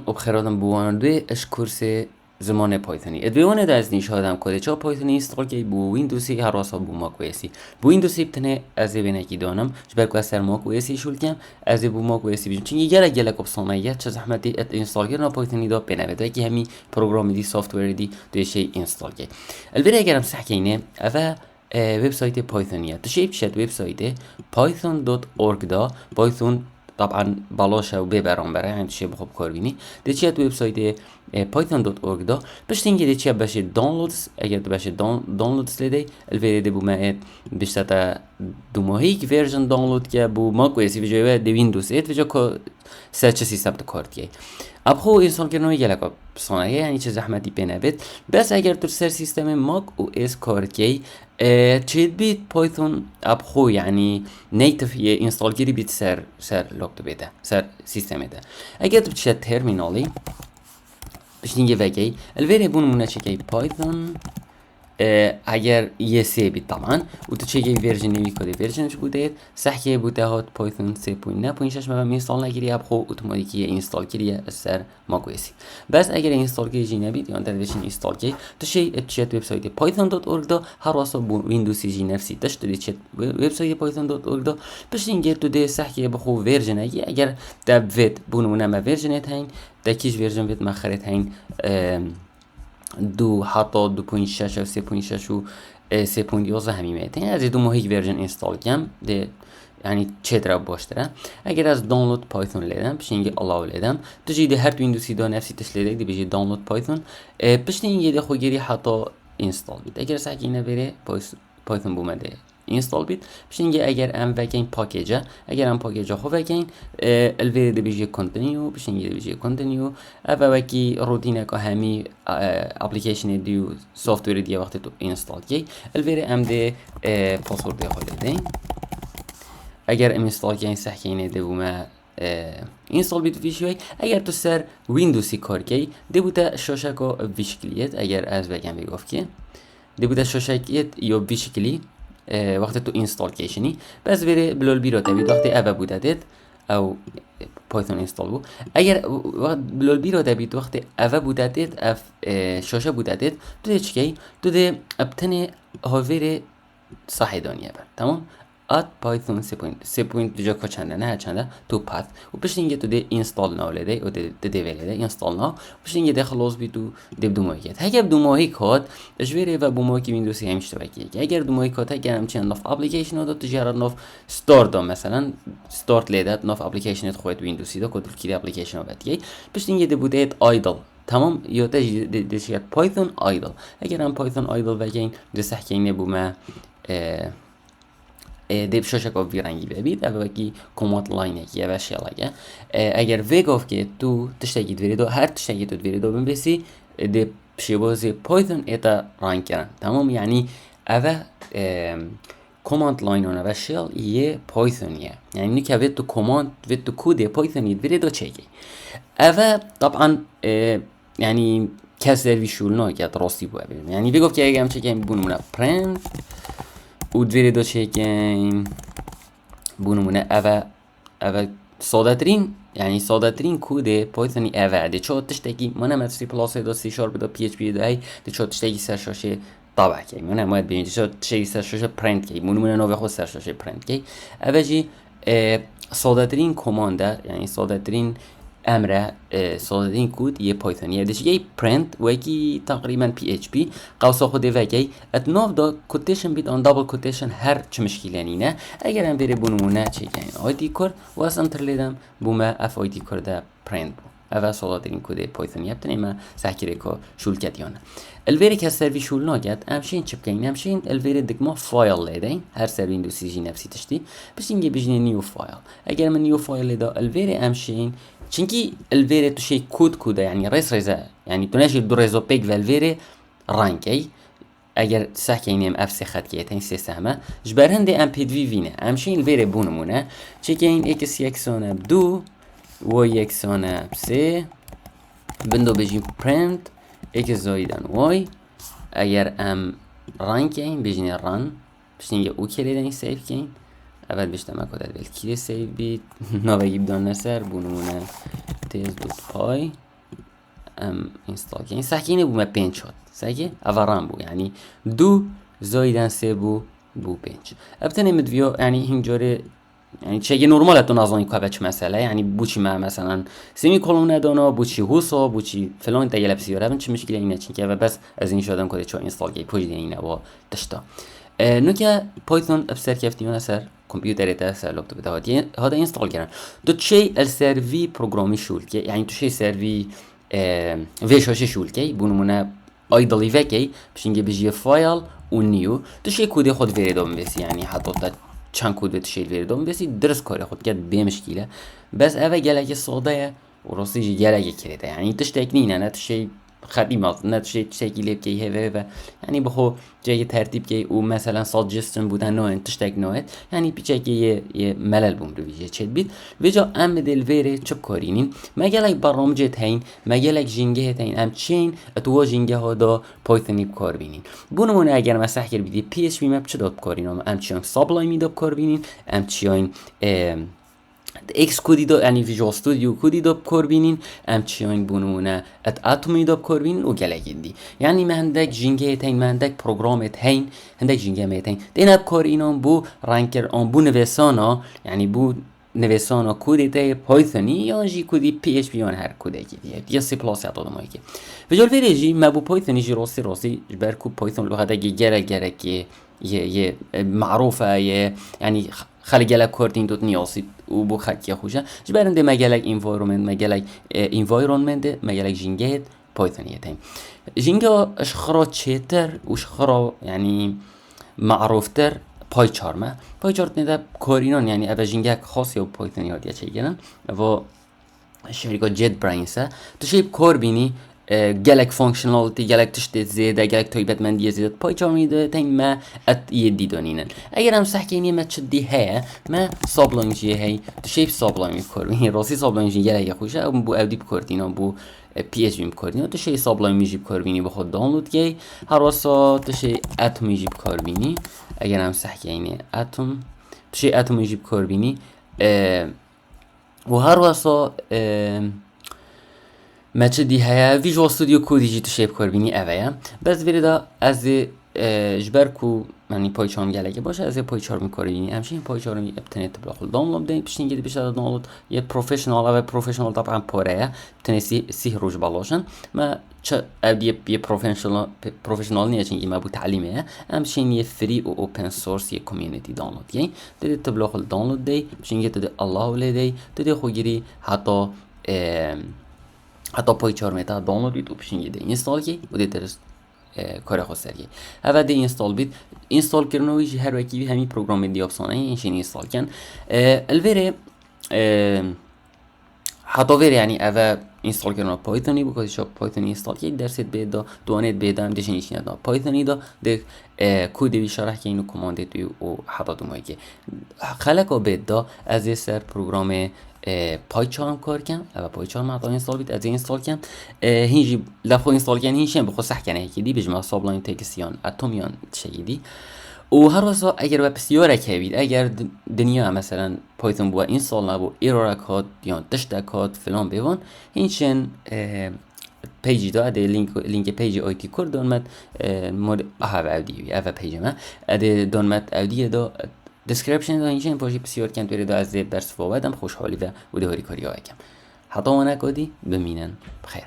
وبخيراتم بوانده اش کورس زمان پایتونی ادویونه در از نیشادم کده چا پایتونی استقل که بو ویندوسی هر راسا بو ماک ویسی بو ویندوسی بتنه از بینکی دانم جبر کو سر ماک ویسی شول کم از بو ماک ویسی بیشتر چون یه گله کپسانیت چه زحمتی ات اینستال کردن پایتونی دا بنویده که همی پروگرام دی سافت ویر دی دویشه اینستال که البته اگرم سحکینه اوه وبسایت پایتونیه تشیب شد وبسایت python.org دا پایتون طبعا بلاشه و ببرم برای هند شی بخوب کار بینی ده چیت وبسایت python.org دا بشتینگی ده چیت باشه دانلودز اگر باشه دانلودز لیدی الویده بو ما بیشتر تا دو ماهی که ورژن دانلود که بو ماک ویسی وجوه ده ویندوز 8 وجا که سرچ سیستم تو کارت که اب خو انسان کردن یه لکه صنایع یعنی چه زحمتی بنوید بس اگر تو سر سیستم ماک او اس کارت که چید بیت پایتون اب خو یعنی نیتیف یه اینستال کردی بیت سر لوکت بیده سر سیستم ده اگر تو چه ترمینالی بشینگه وگی الویره بون مونه چه پایتون اگر یه سی بیت طبعا و تو چه ورژن نمی کدی ورژنش بوده صحیح بوده هات پایتون 3.9.6 ما اینستال نگیری اب خو اتوماتیکی اینستال کردی از سر ماکوسی بس اگر اینستال کردی نبید یا در بشین اینستال کی تو شی چت وبسایت python.org دا هر واسه بو ویندوز جی نفسی داشت دی چت وبسایت python.org دا بشین تو ده صحیح بخو ورژن اگر دبوت بونونه ما ورژن تاین دکیش ورژن وید مخرت هین دو حتی 2.6 و 3.6 و 3.11 همین میتین از دو ماهی ورژن اینستال کم ده یعنی چه درب باشتره اگر از دانلود پایتون لیدم بشینگه الاو لیدم تجید هر ویندوزی دا نفسی تشلیده دی بجید دانلود پایتون بشینگه ده خوگیری حتی اینستال بید اگر ساکینه بره پایتون بومده اینستال بید بشینگه اگر ام وکین پاکیجه اگر ام پاکیجه خو وکین الویره دی بجید کنتینیو بشینگه دی بجید کنتینیو اوه وکی روتینه که همی اپلیکیشن دیو سافتویر دیو وقتی تو اینستال کی الویره ام دی پاسورد دی خود دین اگر ام اینستال کردن سحکینه دوما اینستال بیت ویشوی اگر تو سر ویندوزی کار کی دبوتا شاشه کو ویشکلیت اگر از بگم بگفت که دبوتا شاشه یا ویشکلی وقتی تو اینستال کیشنی بس بره بلول بیرو تبید وقتی اوه بوده دید او پایتون اینستال بود اگر بلول بیرو تبید وقتی اوه بوده دید اف شاشه بوده دید تو ده چکی تو ده ابتنی هاویر صحیدانیه بر تمام ات پایتون 3.3 جا چنده نه چنده تو پات و پشتینگه تو ده اینستال ناولیده و ده ولیده اینستال نا پشتینگه ده خلاص بی تو ده دو ماهی کد اگر دو ماهی کد اجوره و بو ماهی که ویندوزی همیشه بکی اگر دو ماهی کد اگر همچین ناف اپلیکیشن ها دا تجارت ناف ستارت دا مثلا ستارت لیدت ناف اپلیکیشنت خواهد ویندوزی دا کدل کلی اپلیکیشن ها بدگی پشتینگه ده بوده ایدل تمام یا تجید پایتون ایدل اگر هم پایتون ایدل بگین ده سحکینه بو ما دیب شاشه کو ویرانگی ببید اوه کی کماند لاینه کی اوه شلاگه اگر وگاف که تو تشتگید ویدیو هر تشتگید ویدیو بنویسی دیب شبازی پایتون اتا ران کردن تمام یعنی اوه کماند لاین اون اوه شل یه پایتونیه یعنی که وید تو کماند وید تو کود پایتونی ویدیو چکی اوه طبعا یعنی کسر ویشول ناگه راستی بو یعنی وگاف که اگه هم چکیم بونمونه پرنت و دویره دو چکیم بونمونه اوه ساده ترین یعنی ساده ترین کود پایتونی اوه ده چه تشتگی من هم سی پلاس دا سی شارپ دا پی اچ پی دا ده چه تشتگی سر شاشه طبع کی من هم باید ببینید چه تشتگی سر شاشه پرینت کی بونمونه نوه خود سر شاشه پرینت کی اوه جی ساده ترین کمانده یعنی ساده ترین امر ساده این کود یه پایتونیه داشت یه پرینت و یکی تقریبا پی اچ پی قوس خوده وکی اتناف دا کوتیشن بیت آن دابل کوتیشن هر چه مشکلی نه اگر هم بره بونمونه چه کنین آیدی کرد و اصلا ترلیدم بومه اف آیدی کرده پرینت بو اول ساده این کود پایتونیه بتنیم ما سحکیره که شول کدیانه الویری که سروی شول ناگد همشین چپ کنین همشین الویری دکما فایل لیدین هر سر ویندوز جی نفسی تشتی بس اینگه بجنه نیو فایل اگر من نیو فایل لیدا الویری همشین چونکی الویره تو شی کوده یعنی ریزه یعنی تو نشی دو ریزو پیگ و الویره رانکی اگر سحکینیم اف سی خط که این سیستمه جبر هنده ام پی وی وینه همشین الویره بونمونه چکه این اکس یکسانه دو و یکسانه سه بندو بجیم پرنت اکس زایدن وای اگر ام ران کین بجین ران بشین یه اوکی لیدن سیف کین اول بشتم اكو دل كي سيف بيت نوبي بدون نسر بونونه تيز دوت باي ام انستال يعني ساكينه بو ما بين شوت ساكي افرام بو يعني دو زايدن سه بو بنج ابتني مدفيو يعني هنجوري يعني شيء نورمال تو نازونی که بچه مسئله يعني بوچی ما مثلا سیمی کلون ندانا بوچی هوسا بوچی فلان تا یه لبسی یارم چه مشکلی اینه چون که و بس از این شدم که چه اینستال کی پوج اینه و تشتا نوکه پایتون ابسر کفتیون اثر کامپیوتر تا اثر لپتوپ تا هذا اینستال کردن دو شيء السيرفي بروجرامي شولكي يعني تو شيء سيرفي في شاشه شولكي بونمونه ايدلي فيكي باش نجي بيجي فايل ونيو تو شيء كود خود فيريدوم بس يعني حطيت چند کد تشيل فيردوم بس درس کاری خود کرد به مشکله بس اوه گلک ساده و راستی گلک کرده يعني تشتكنين انا تشي خدمات نه تشي شكل بكي هذا يعني بخو جاي ترتيب كي ومثلا سجستن بودن نوع تشتك نوع يعني بيجي يه ملل بوم رو ویژه چت بید وجا ام دل ویره چپ کارینین مگلک برنامج هین مگلک جینگه هین ام چین اتوا جینگه ها دا پایتونی بکار بینین بونمونه اگر مثلا کر بیدی پی اچ پی مپ چه داد بکارین ام چیان سابلایم دا بکار بینین ام چیان اکس کودی دا یعنی ویژوال استودیو کودی دا بکار بینین ام چیان بونمونه اتومی دا بکار بینین و گلگیندی یعنی مهندک جینگه هین مهندک پروگرام هین هندک جینگه هین دینا بکار اینام بو رانکر آن بو نویسانا یعنی بو نویسانا کودی تا پایتونی یا جی کودی پی اچ پی یا هر کودی دیگه یا سی پلاس یا دادم که ویژوال ویژی ما بو پایتونی جی راستی جبر کو پایتون لغت اگه گره که یه معروفه يعني خلي جالك كورتين دوت نياسي وبو خكيا خوشا جبرن دي مجالك environment مجالك environment مجالك جينجات بايثونيتين جينجا اشخرا تشيتر وشخرا يعني معروفتر باي چارمه باي چارت نده كورينان يعني ابا جينجاك خاصي و بايثونيات يا چيگنن و شركة جيت براينسه تو شيب كور بيني گلک فانکشنالیتی گلک تشت زیاده گلک تایبت من دیه زیاد پای چار میده تین ما ات یدی دانینن اگر هم سحکینی ما چه دی ها ما سابلاینجی هی تو شیپ سابلاین میکنی راستی سابلاینجی گلک خوشه بو اودی بکردینا بو پی اچ پی میکردینا تو شیپ سابلاین میجی بکردینی بخود دانلود کی هر واسه تو شیپ اتم میجی بکردینی اگر هم سحکینی اتم تو شیپ اتم میجی بکردینی و هر واسه ما چه دی هیا ویژوال استودیو کودی جی تو شیپ کار بینی اوه بس ویردا از جبر کو يعني پای چارم گلگه باشه از پای چارم کاری بینی همچنین پای چارم ابتنی تبلاخل دانلود دهی پشتین گیری بیشتر دانلود یه پروفیشنال و پروفیشنال طبعا پاره ابتنی سی روز بالاشن ما چه ابدی یه پروفیشنال نیه چنگی ما بو تعلیمه همچنین یه فری و اوپن سورس یه کمیونیتی دانلود یعنی دیدی تبلاخل دانلود دهی پشتین گیری دیدی الله ولی دهی دیدی خو گیری حتی پای چهار متر دانلود بید و پیشین یه اینستال کی و درست کار خاص سریع اول دی اینستال بید اینستال کردنویش هر وکی همین پروگرام دیابسانه اینشین اینستال کن الوره حتی وره یعنی اول اینستال کردن پایتونی بکنید شب پایتونی اینستال کی درست بیدا دوانت بیدا هم دیشین ایشین دا پایتونی دا ده کد وی شرح که اینو کماند توی و حتی دومایی که خلق بیدا از یه سر پروگرام پایچارم کار کن و پایچارم حتی اینستال بید از اینستال کن هینجی لفظ اینستال کن هینشیم بخو سخت کنه که دی بجمع سابلاین تکسیان اتمیان چیدی و هر واسه اگر بسیاره که بید اگر دنیا مثلا پایتون بوا اینستال نبود ایرور کات یا دشت کات فلان بیوان هینچن پیجی دا اده لینک پیجی آیتی کور دانمد مود اهو اودیوی اهو پیجی ما اده دانمد اودیه دا description دا اینجا پاجی بسیار کن توی دا از درس فوابدم خوشحالی و دهاری کاری ها اکم حتی ما نکادی بمینن بخیر